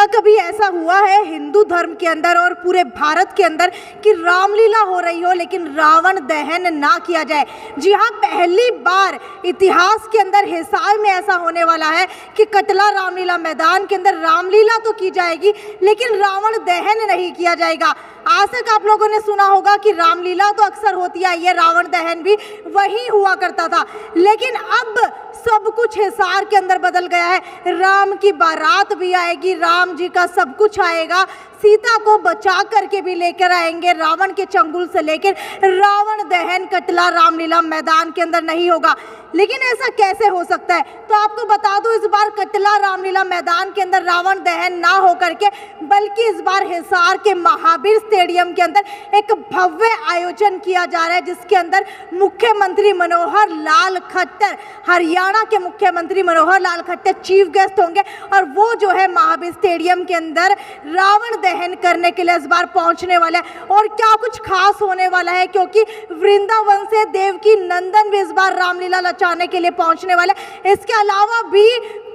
कभी ऐसा हुआ है हिंदू धर्म के अंदर और पूरे भारत के अंदर कि रामलीला हो रही हो लेकिन रावण दहन ना किया जाए? जी हाँ, पहली बार इतिहास के अंदर हिसार में ऐसा होने वाला है कि कटला रामलीला मैदान के अंदर रामलीला तो की जाएगी लेकिन रावण दहन नहीं किया जाएगा। आज तक आप लोगों ने सुना होगा कि रामलीला तो अक्सर होती आई है, रावण दहन भी वही हुआ करता था, लेकिन अब सब कुछ हिसार के अंदर बदल गया है। राम की बारात भी आएगी, राम जी का सब कुछ आएगा, सीता को बचा करके भी लेकर आएंगे, रावण के चंगुल से लेकर रावण दहन कटला रामलीला मैदान के अंदर नहीं होगा। लेकिन ऐसा कैसे हो सकता है? तो आपको बता दूं, इस बार कटला रामलीला मैदान के अंदर रावण दहन ना हो करके बल्कि इस बार हिसार के महावीर स्टेडियम के अंदर एक भव्य आयोजन किया जा रहा है, जिसके अंदर मुख्यमंत्री मनोहर लाल खट्टर, हरियाणा के मुख्यमंत्री मनोहर लाल खट्टर चीफ गेस्ट होंगे और वो जो है महावीर स्टेडियम के अंदर रावण दहन करने के लिए इस बार पहुंचने वाला है। और क्या कुछ खास होने वाला है, क्योंकि वृंदावन से देवकी नंदन भी इस बार रामलीला लचाने के लिए पहुंचने वाला है। इसके अलावा भी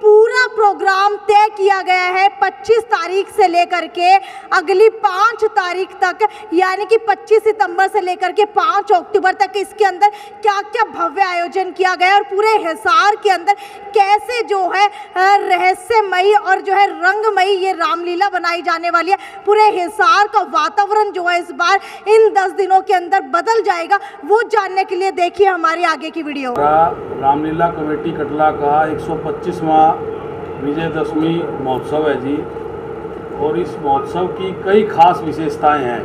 पूरा प्रोग्राम तय किया गया है 25 तारीख से लेकर के अगली 5 तारीख तक, यानी कि 25 सितंबर से लेकर के 5 अक्टूबर तक इसके अंदर क्या क्या भव्य आयोजन किया गया है और पूरे हिसार के अंदर कैसे जो है रहस्यमयी और जो है रंगमयी ये रामलीला बनाई जाने वाली है। पूरे हिसार का वातावरण जो है इस बार इन 10 दिनों के अंदर बदल जाएगा, वो जानने के लिए देखिए हमारी आगे की वीडियो। रामलीला कमेटी कटला का 125वां विजयदशमी महोत्सव है जी, और इस महोत्सव की कई खास विशेषताएं हैं।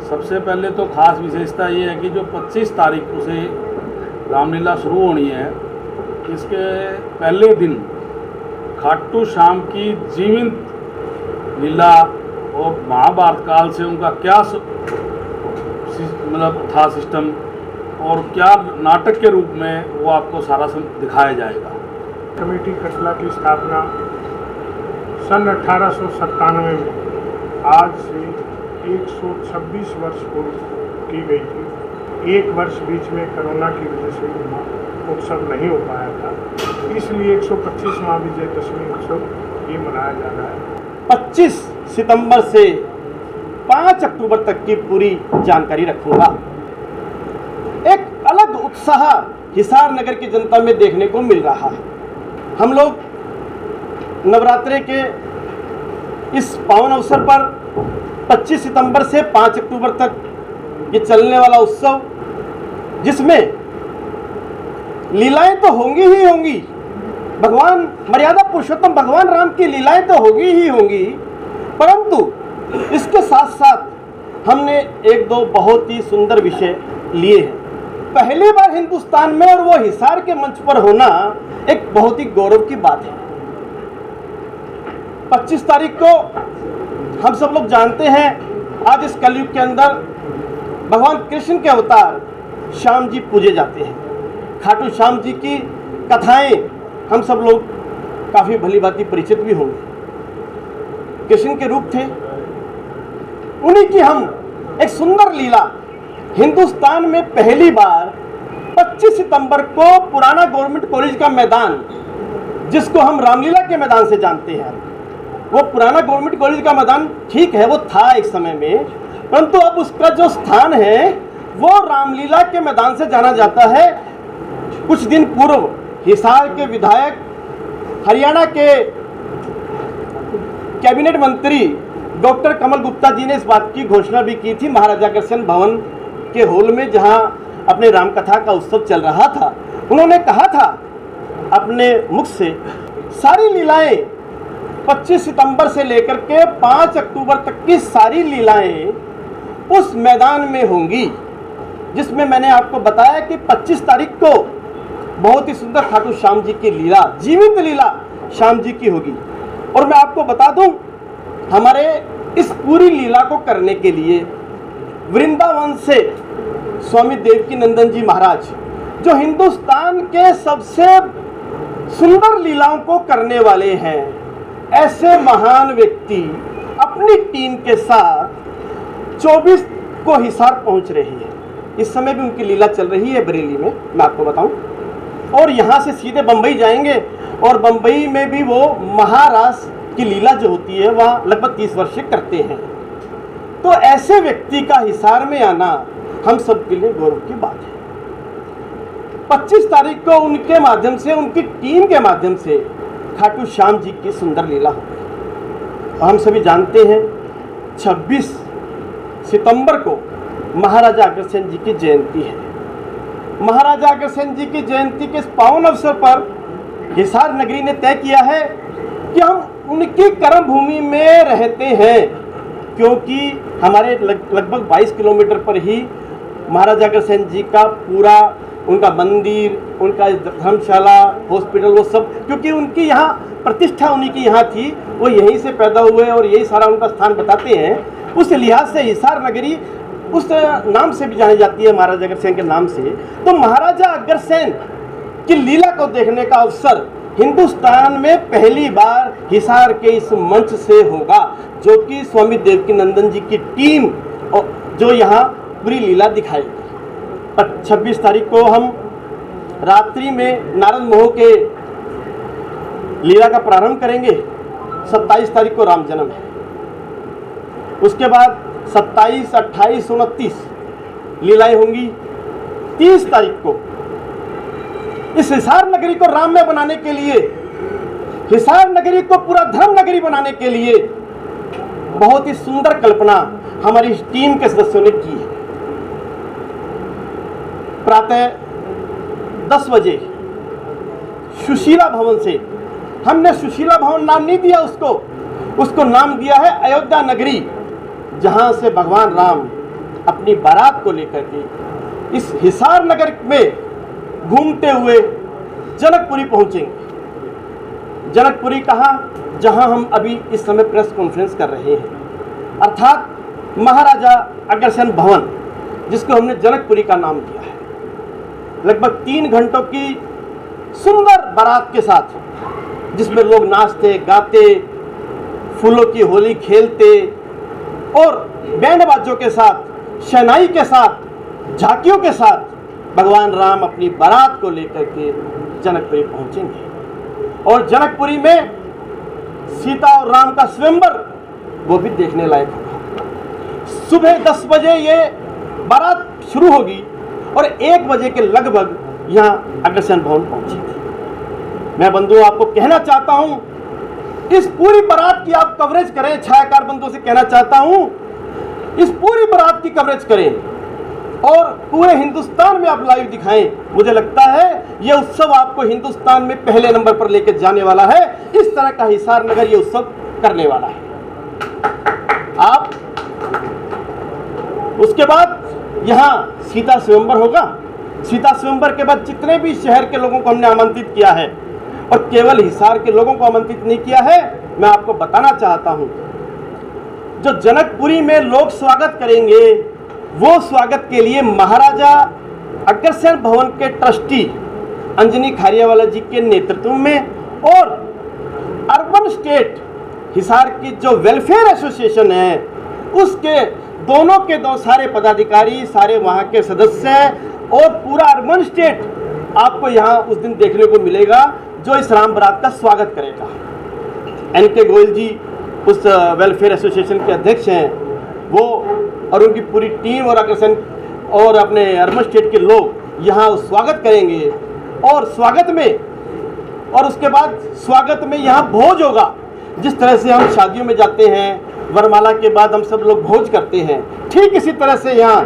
सबसे पहले तो खास विशेषता ये है कि जो 25 तारीख को से रामलीला शुरू होनी है, इसके पहले दिन खाटू श्याम की जीवंत लीला और महाभारत काल से उनका क्या मतलब था सिस्टम और क्या नाटक के रूप में वो आपको सारा दिखाया जाएगा। कमेटी कटला की स्थापना सन 1897 में आज से 126 वर्ष पूर्व की गई थी। एक वर्ष बीच में कोरोना की वजह से उत्सव नहीं हो पाया था, इसलिए 125वां विजयदशमी उत्सव ये मनाया जा रहा है। 25 सितंबर से 5 अक्टूबर तक की पूरी जानकारी रखूंगा। एक अलग उत्साह हिसार नगर की जनता में देखने को मिल रहा है। हम लोग नवरात्रे के इस पावन अवसर पर 25 सितंबर से 5 अक्टूबर तक ये चलने वाला उत्सव, जिसमें लीलाएं तो होंगी ही होंगी, भगवान मर्यादा पुरुषोत्तम भगवान राम की लीलाएं तो होगी ही होंगी, परंतु इसके साथ साथ हमने एक दो बहुत ही सुंदर विषय लिए हैं। पहली बार हिंदुस्तान में और वो हिसार के मंच पर होना एक बहुत ही गौरव की बात है। 25 तारीख को हम सब लोग जानते हैं, आज इस कलयुग के अंदर भगवान कृष्ण के अवतार श्याम जी पूजे जाते हैं। खाटू श्याम जी की कथाएं हम सब लोग काफ़ी भली भांति परिचित भी होंगे। कृष्ण के रूप थे, उन्हीं की हम एक सुंदर लीला हिंदुस्तान में पहली बार 25 सितंबर को पुराना गवर्नमेंट कॉलेज का मैदान, जिसको हम रामलीला के मैदान से जानते हैं, वो पुराना गवर्नमेंट कॉलेज का मैदान ठीक है, वो था एक समय में, परंतु अब उसका जो स्थान है वो रामलीला के मैदान से जाना जाता है। कुछ दिन पूर्व हिसार के विधायक, हरियाणा के कैबिनेट मंत्री डॉक्टर कमल गुप्ता जी ने इस बात की घोषणा भी की थी महाराजा अग्रसेन भवन के हॉल में, जहां अपने रामकथा का उत्सव चल रहा था। उन्होंने कहा था अपने मुख से, सारी लीलाएं 25 सितंबर से लेकर के 5 अक्टूबर तक की सारी लीलाएं उस मैदान में होंगी, जिसमें मैंने आपको बताया कि 25 तारीख को बहुत ही सुंदर खाटू श्याम जी की लीला, जीवित लीला श्याम जी की होगी। और मैं आपको बता दूं, हमारे इस पूरी लीला को करने के लिए वृंदावन से स्वामी देवकी नंदन जी महाराज, जो हिंदुस्तान के सबसे सुंदर लीलाओं को करने वाले हैं, ऐसे महान व्यक्ति अपनी टीम के साथ 24 को हिसार पहुंच रही है। इस समय भी उनकी लीला चल रही है बरेली में, मैं आपको बताऊं, और यहाँ से सीधे बंबई जाएंगे और बंबई में भी वो महारास की लीला जो होती है वहाँ लगभग 30 वर्ष से करते हैं। तो ऐसे व्यक्ति का हिसार में आना हम सब के लिए गौरव की बात है। 25 तारीख को उनके माध्यम से, उनकी टीम के माध्यम से खाटू श्याम जी की सुंदर लीला हो गई। हम सभी जानते हैं 26 सितंबर को महाराजा अग्रसेन जी की जयंती है। महाराजा अग्रसेन जी की जयंती के इस पावन अवसर पर हिसार नगरी ने तय किया है कि हम उनकी कर्म भूमि में रहते हैं, क्योंकि हमारे लगभग 22 किलोमीटर पर ही महाराजा अग्रसेन जी का पूरा उनका मंदिर, उनका धर्मशाला, हॉस्पिटल, वो सब, क्योंकि उनकी यहाँ प्रतिष्ठा उन्हीं की यहाँ थी, वो यहीं से पैदा हुए और यही सारा उनका स्थान बताते हैं। उस लिहाज से हिसार नगरी उस नाम से भी जानी जाती है, महाराजा अग्रसेन के नाम से। तो महाराजा अग्रसेन की लीला को देखने का अवसर हिंदुस्तान में पहली बार हिसार के इस मंच से होगा, जो कि स्वामी देवकीनंदन जी की टीम जो यहाँ पूरी लीला दिखाएगी। 26 तारीख को हम रात्रि में नारद मोह के लीला का प्रारंभ करेंगे। 27 तारीख को राम जन्म है। उसके बाद 27, 28, 29 लीलाएं होंगी। 30 तारीख को इस हिसार नगरी को राममय बनाने के लिए, हिसार नगरी को पूरा धर्म नगरी बनाने के लिए बहुत ही सुंदर कल्पना हमारी इस टीम के सदस्यों ने की है। प्रातः 10 बजे सुशीला भवन से, हमने सुशीला भवन नाम नहीं दिया उसको नाम दिया है अयोध्या नगरी, जहां से भगवान राम अपनी बारात को लेकर के इस हिसार नगर में घूमते हुए जनकपुरी पहुंचेंगे। जनकपुरी कहाँ? जहां हम अभी इस समय प्रेस कॉन्फ्रेंस कर रहे हैं, अर्थात महाराजा अग्रसेन भवन, जिसको हमने जनकपुरी का नाम दिया है। लगभग 3 घंटों की सुंदर बारात के साथ, जिसमें लोग नाचते गाते, फूलों की होली खेलते और बैंड बाजों के साथ, शहनाई के साथ, झांकियों के साथ भगवान राम अपनी बारात को लेकर के जनकपुरी पहुंचेंगे। और जनकपुरी में सीता और राम का स्वयंवर, वो भी देखने लायक होगा। सुबह 10 बजे ये बारात शुरू होगी और 1 बजे के लगभग यहाँ अग्रसेन भवन पहुंचेगी। मैं बंधुओं आपको कहना चाहता हूं, इस पूरी बारात की आप कवरेज करें। छायाकार बंधुओं से कहना चाहता हूं, इस पूरी बारात की कवरेज करें और पूरे हिंदुस्तान में आप लाइव दिखाएं। मुझे लगता है यह उत्सव आपको हिंदुस्तान में पहले नंबर पर लेकर जाने वाला है। इस तरह का हिसार नगर ये उत्सव करने वाला है। आप उसके बाद यहाँ सीता स्वयंवर होगा। सीता स्वयंवर के बाद जितने भी शहर के लोगों को हमने आमंत्रित किया है, और केवल हिसार के लोगों को आमंत्रित नहीं किया है, मैं आपको बताना चाहता हूं, जो जनकपुरी में लोग स्वागत करेंगे, वो स्वागत के लिए महाराजा अग्रसेन भवन के ट्रस्टी अंजनी खारियावाला जी के नेतृत्व में और अर्बन स्टेट हिसार की जो वेलफेयर एसोसिएशन है, उसके दोनों के दो सारे पदाधिकारी, सारे वहाँ के सदस्य और पूरा अर्बन स्टेट आपको यहाँ उस दिन देखने को मिलेगा, जो इस राम बारात का स्वागत करेगा। NK गोयल जी उस वेलफेयर एसोसिएशन के अध्यक्ष हैं, वो और उनकी पूरी टीम और अग्रसेन और अपने अर्बन स्टेट के लोग यहाँ स्वागत करेंगे। और स्वागत में, और उसके बाद स्वागत में यहाँ भोज होगा। जिस तरह से हम शादियों में जाते हैं, वरमाला के बाद हम सब लोग भोज करते हैं, ठीक इसी तरह से यहाँ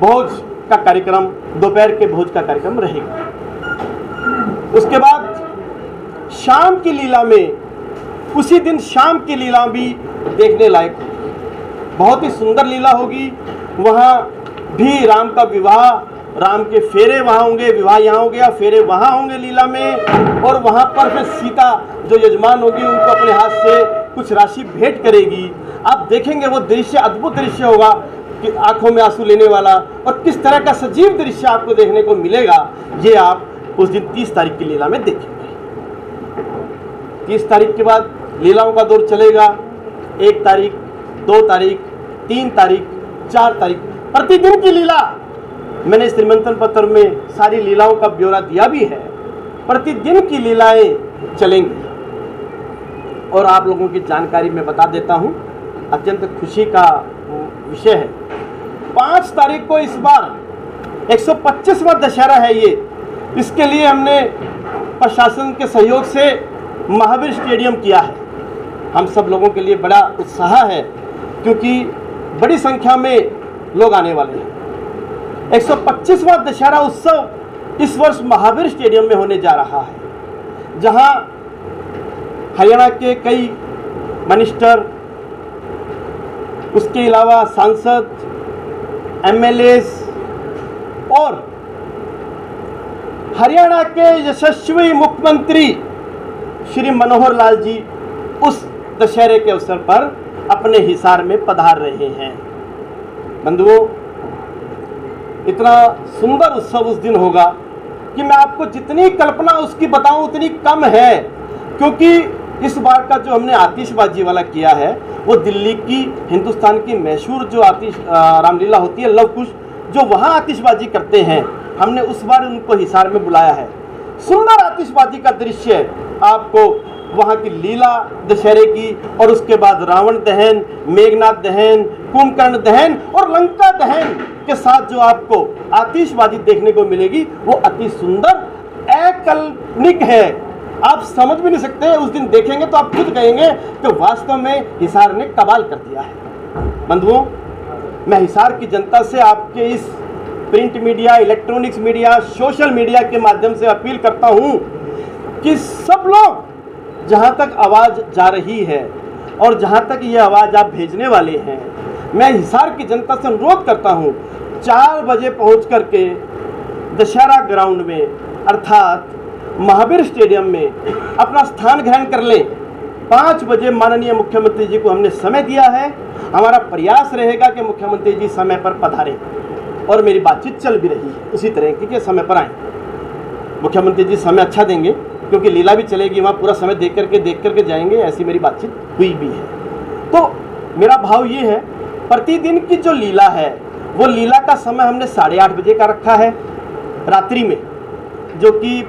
भोज का कार्यक्रम, दोपहर के भोज का कार्यक्रम रहेगा। उसके बाद शाम की लीला में, उसी दिन शाम की लीला भी देखने लायक होगी। बहुत ही सुंदर लीला होगी। वहाँ भी राम का विवाह, राम के फेरे वहाँ होंगे, विवाह यहाँ हो गया, फेरे वहाँ होंगे लीला में। और वहाँ पर फिर सीता जो यजमान होगी, उनको अपने हाथ से कुछ राशि भेंट करेगी। आप देखेंगे वो दृश्य अद्भुत दृश्य होगा कि आंखों में आंसू लेने वाला, और किस तरह का सजीव दृश्य आपको देखने को मिलेगा, ये आप उस दिन 30 तारीख की लीला में देखेंगे। 30 तारीख के बाद लीलाओं का दौर चलेगा। 1 तारीख, 2 तारीख, 3 तारीख, 4 तारीख, प्रतिदिन की लीला। मैंने इस निमंत्रण पत्र में सारी लीलाओं का ब्यौरा दिया भी है। प्रतिदिन की लीलाएं चलेंगी। और आप लोगों की जानकारी में बता देता हूँ, अत्यंत खुशी का विषय है। 5 तारीख को इस बार 125वां दशहरा है ये। इसके लिए हमने प्रशासन के सहयोग से महावीर स्टेडियम किया है। हम सब लोगों के लिए बड़ा उत्साह है क्योंकि बड़ी संख्या में लोग आने वाले हैं। 125वां दशहरा उत्सव इस वर्ष महावीर स्टेडियम में होने जा रहा है, जहां हरियाणा के कई मिनिस्टर, उसके अलावा सांसद, एमएलएस और हरियाणा के यशस्वी मुख्यमंत्री श्री मनोहर लाल जी उस दशहरे के अवसर पर अपने हिसार में पधार रहे हैं। बंधुओं, इतना सुंदर उत्सव उस दिन होगा कि मैं आपको जितनी कल्पना उसकी बताऊं उतनी कम है, क्योंकि इस बार का जो हमने आतिशबाजी वाला किया है वो दिल्ली की, हिंदुस्तान की मशहूर जो रामलीला होती है, लव कुश, जो वहाँ आतिशबाजी करते हैं, हमने उस बार उनको हिसार में बुलाया है। सुंदर आतिशबाजी का दृश्य आपको वहाँ की लीला दशहरे की, और उसके बाद रावण दहन, मेघनाथ दहन, कुंभकर्ण दहन और लंका दहन के साथ जो आपको आतिशबाजी देखने को मिलेगी वो अति सुंदर, अकल्पनिक है। आप समझ भी नहीं सकते, उस दिन देखेंगे तो आप खुद कहेंगे कि वास्तव में हिसार ने कमाल कर दिया है। बंधुओं, मैं हिसार की जनता से आपके इस print media, electronics media, social media के माध्यम से अपील करता हूं कि सब लोग जहां तक आवाज़ जा रही है और जहां तक ये आवाज़ आप भेजने वाले हैं, मैं हिसार की जनता से अनुरोध करता हूं 4 बजे पहुंच करके दशहरा ग्राउंड में अर्थात महावीर स्टेडियम में अपना स्थान ग्रहण कर लें। 5 बजे माननीय मुख्यमंत्री जी को हमने समय दिया है। हमारा प्रयास रहेगा कि मुख्यमंत्री जी समय पर पधारें, और मेरी बातचीत चल भी रही है उसी तरह की कि समय पर आएँ। मुख्यमंत्री जी समय अच्छा देंगे क्योंकि लीला भी चलेगी, वहाँ पूरा समय देख करके जाएंगे, ऐसी मेरी बातचीत हुई भी है। तो मेरा भाव ये है, प्रतिदिन की जो लीला है वो लीला का समय हमने 8:30 बजे का रखा है रात्रि में, जो कि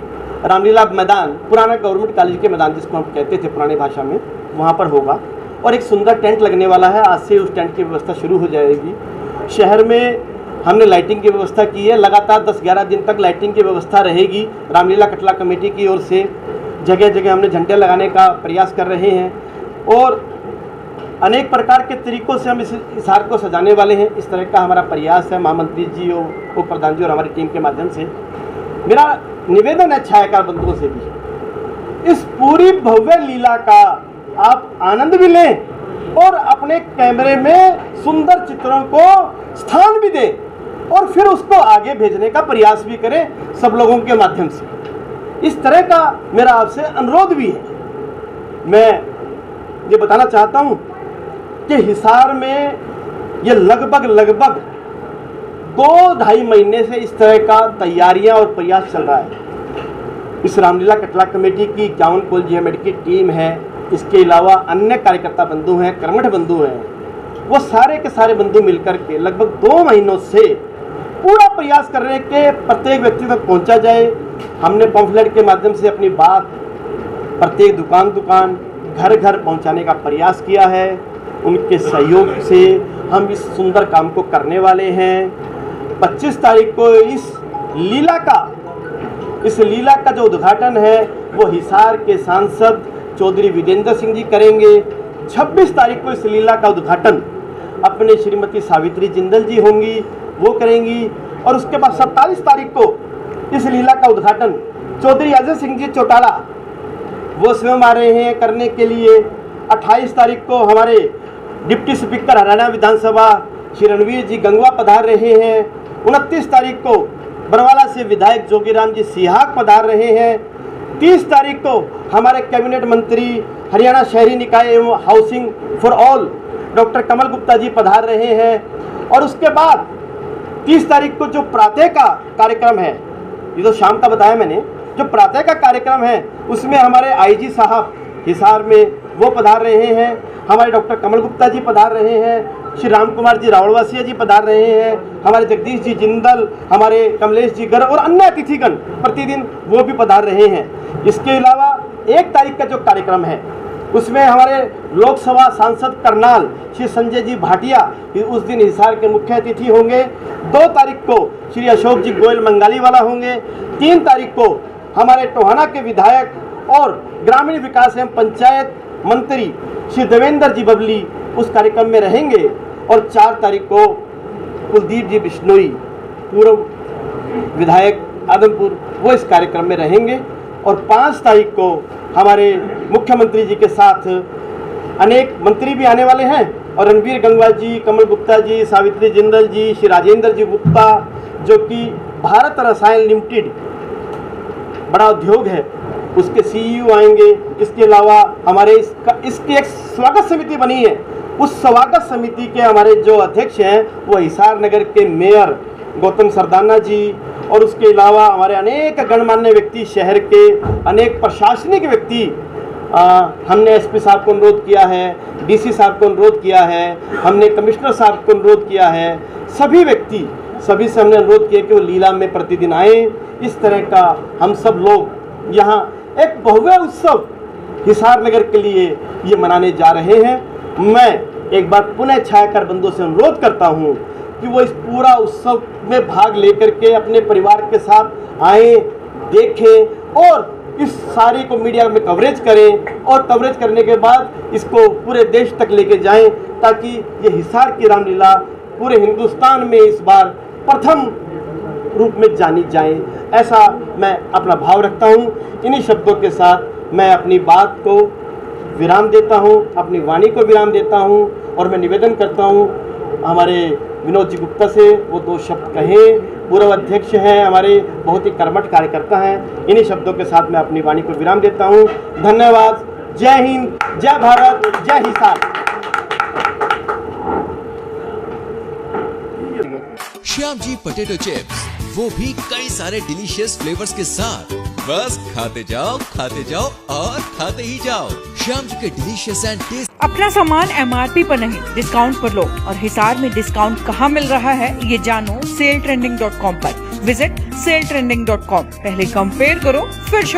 रामलीला मैदान, पुराना गवर्नमेंट कॉलेज के मैदान जिसको हम कहते थे पुरानी भाषा में, वहाँ पर होगा। और एक सुंदर टेंट लगने वाला है, आज से उस टेंट की व्यवस्था शुरू हो जाएगी। शहर में हमने लाइटिंग की व्यवस्था की है, लगातार 10-11 दिन तक लाइटिंग की व्यवस्था रहेगी। रामलीला कटला कमेटी की ओर से जगह जगह हमने झंडे लगाने का प्रयास कर रहे हैं और अनेक प्रकार के तरीक़ों से हम इस हिसार को सजाने वाले हैं। इस तरह का हमारा प्रयास है, महामंत्री जी और उप प्रधान जी और हमारी टीम के माध्यम से। मेरा निवेदन है छायाकार बंधुओं से भी, इस पूरी भव्य लीला का आप आनंद भी लें और अपने कैमरे में सुंदर चित्रों को स्थान भी दें और फिर उसको आगे भेजने का प्रयास भी करें सब लोगों के माध्यम से। इस तरह का मेरा आपसे अनुरोध भी है। मैं ये बताना चाहता हूँ कि हिसार में ये लगभग 2-2.5 महीने से इस तरह का तैयारियां और प्रयास चल रहा है। इस रामलीला कटला कमेटी की 51 कॉलेज मेडिकल की टीम है, इसके अलावा अन्य कार्यकर्ता बंधु हैं, कर्मठ बंधु हैं, वो सारे के सारे बंधु मिलकर के लगभग 2 महीनों से पूरा प्रयास कर रहे हैं कि प्रत्येक व्यक्ति तक पहुंचा जाए। हमने पम्फलेट के माध्यम से अपनी बात प्रत्येक दुकान घर घर पहुंचाने का प्रयास किया है। उनके सहयोग से हम इस सुंदर काम को करने वाले हैं। 25 तारीख को इस लीला का जो उद्घाटन है वो हिसार के सांसद चौधरी विजेंद्र सिंह जी करेंगे। 26 तारीख को इस लीला का उद्घाटन अपने श्रीमती सावित्री जिंदल जी होंगी, वो करेंगी। और उसके बाद 27 तारीख को इस लीला का उद्घाटन चौधरी अजय सिंह जी चौटाला वो स्वयं आ रहे हैं करने के लिए। 28 तारीख को हमारे डिप्टी स्पीकर हरियाणा विधानसभा श्री रणवीर जी गंगवा पधार रहे हैं। 29 तारीख को बरवाला से विधायक जोगीराम जी सिहाग पधार रहे हैं। 30 तारीख को हमारे कैबिनेट मंत्री हरियाणा शहरी निकाय एवं हाउसिंग फॉर ऑल डॉक्टर कमल गुप्ता जी पधार रहे हैं। और उसके बाद 30 तारीख को जो प्रातः का कार्यक्रम है, ये तो शाम का बताया मैंने, जो प्रातः का कार्यक्रम है उसमें हमारे आईजी साहब हिसार में वो पधार रहे हैं, हमारे डॉक्टर कमल गुप्ता जी पधार रहे हैं, श्री राम कुमार जी रावणवासिया जी पधार रहे हैं, हमारे जगदीश जी जिंदल, हमारे कमलेश जी गर्ग और अन्य अतिथिगण प्रतिदिन वो भी पधार रहे हैं। इसके अलावा 1 तारीख का जो कार्यक्रम है उसमें हमारे लोकसभा सांसद करनाल श्री संजय जी भाटिया उस दिन हिसार के मुख्य अतिथि होंगे। 2 तारीख को श्री अशोक जी गोयल मंगाली वाला होंगे। 3 तारीख को हमारे टोहाना के विधायक और ग्रामीण विकास एवं पंचायत मंत्री श्री देवेंद्र जी बबली उस कार्यक्रम में रहेंगे। और 4 तारीख को कुलदीप जी बिश्नोई पूर्व विधायक आदमपुर वो इस कार्यक्रम में रहेंगे। और 5 तारीख को हमारे मुख्यमंत्री जी के साथ अनेक मंत्री भी आने वाले हैं और रणबीर गंगवार जी, कमल गुप्ता जी, सावित्री जिंदल जी, श्री राजेंद्र जी गुप्ता जो कि भारत रसायन लिमिटेड बड़ा उद्योग है उसके सीईओ आएंगे। इसके अलावा हमारे इसकी एक स्वागत समिति बनी है। उस स्वागत समिति के हमारे जो अध्यक्ष हैं वो हिसार नगर के मेयर गौतम सरदाना जी और उसके अलावा हमारे अनेक गणमान्य व्यक्ति, शहर के अनेक प्रशासनिक व्यक्ति। हमने एसपी साहब को अनुरोध किया है, डीसी साहब को अनुरोध किया है, हमने कमिश्नर साहब को अनुरोध किया है। सभी व्यक्ति सभी से हमने अनुरोध किया कि वो लीला में प्रतिदिन आए। इस तरह का हम सब लोग यहाँ एक भव्य उत्सव हिसार नगर के लिए ये मनाने जा रहे हैं। मैं एक बार पुनः छायाकार बंधुओं से अनुरोध करता हूँ कि वो इस पूरा उत्सव में भाग लेकर के अपने परिवार के साथ आए, देखें और इस सारी को मीडिया में कवरेज करें और कवरेज करने के बाद इसको पूरे देश तक लेके जाएं ताकि ये हिसार की रामलीला पूरे हिंदुस्तान में इस बार प्रथम रूप में जानी जाए। ऐसा मैं अपना भाव रखता हूँ। इन्हीं शब्दों के साथ मैं अपनी बात को विराम देता हूँ, अपनी वाणी को विराम देता हूँ और मैं निवेदन करता हूँ हमारे विनोद जी गुप्ता से वो 2 शब्द कहें। पूर्व अध्यक्ष हैं, हमारे बहुत ही कर्मठ कार्यकर्ता हैं। इन्हीं शब्दों के साथ मैं अपनी वाणी को विराम देता हूँ। धन्यवाद। जय हिंद, जय भारत, जय हिसार। श्याम जी पोटैटो चिप्स, वो भी कई सारे डिलीशियस फ्लेवर्स के साथ। बस खाते जाओ और खाते ही जाओ। श्याम जी के डिलीशियस एंड टेस्ट। अपना सामान MRP पर नहीं डिस्काउंट पर लो। और हिसार में डिस्काउंट कहाँ मिल रहा है ये जानो saletrending.com पर। Visit saletrending.com। पहले कंपेयर करो फिर शॉप